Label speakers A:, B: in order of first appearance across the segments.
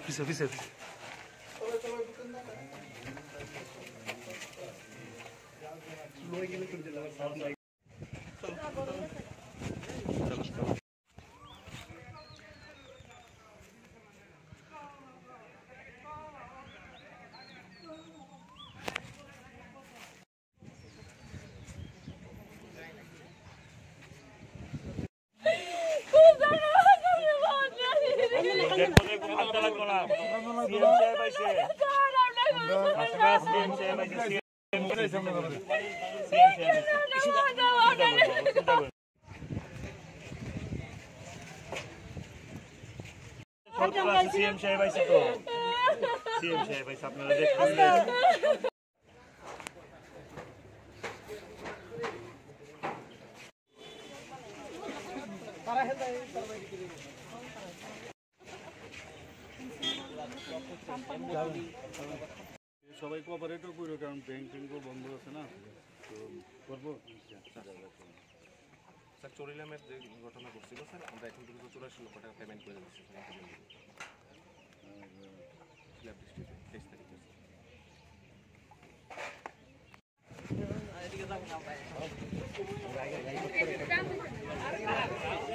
A: Bisa. CM সাহেব আইছে তো সিএম সাহেব আইছে আপনারা দেখুন সবাই কোঅপারেটও করো কারণ ব্যাংক ট্যাঙ্কও বন্ধ আছে না তো করবো স্যার চোরিলামের যে ঘটনা ঘটছিল স্যার আমরা এখন পর্যন্ত 84 লক্ষ টাকা পেমেন্ট করে দিচ্ছি স্ল্যাব ডিস্ট্রিক্টে 23 তারিখে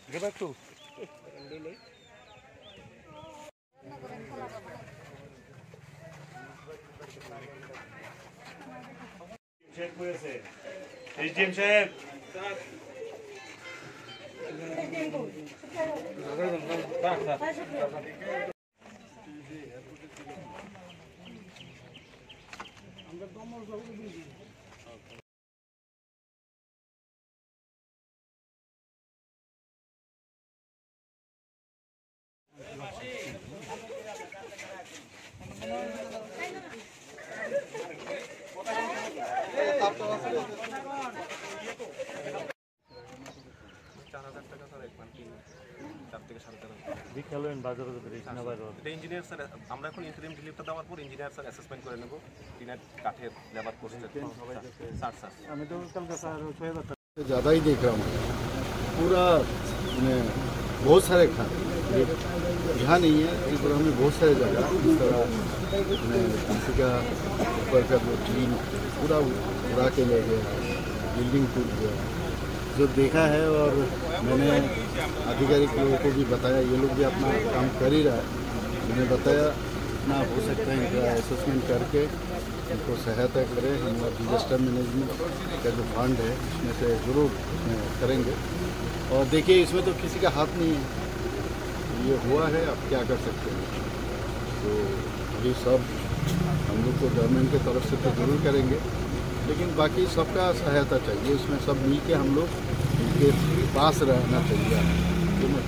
A: Get back to. Check হয়েছে এসডিএম সাহেব আমরা দমর যাবো ইঞ্জিনিয়ার স্যার আমরা এখন ইন্টারিম রিলিফটা দেওয়ার পর ইঞ্জিনিয়ার স্যার অ্যাসেসমেন্ট করে নেব টিনের কাঠের লেবার কোর্স আমি তো कल का 6000
B: ज़्यादा ही देख रहा हूँ पूरा बहुत सारे खाने यहाँ नहीं है त्रिपुरा में बहुत सारे जगह इस तरह किसी का ऊपर का जो टीन पूरा उड़ा के ले गया बिल्डिंग टूट गया जो देखा है और मैंने आधिकारिक लोगों को भी बताया ये लोग भी अपना काम कर ही रहा है मैंने बताया ना हो सकता है इनका असेसमेंट करके इनको सहायता करें हम डिजास्टर मैनेजमेंट का जो फंड है इसमें से ज़रूर करेंगे और देखिए इसमें तो किसी का हाथ नहीं है ये हुआ है अब क्या कर सकते हैं तो ये सब हम लोग को गवर्नमेंट की तरफ से तो ज़रूर करेंगे लेकिन बाकी सबका सहायता चाहिए इसमें सब मिल के हम लोग इनके पास रहना चाहिए ये मैं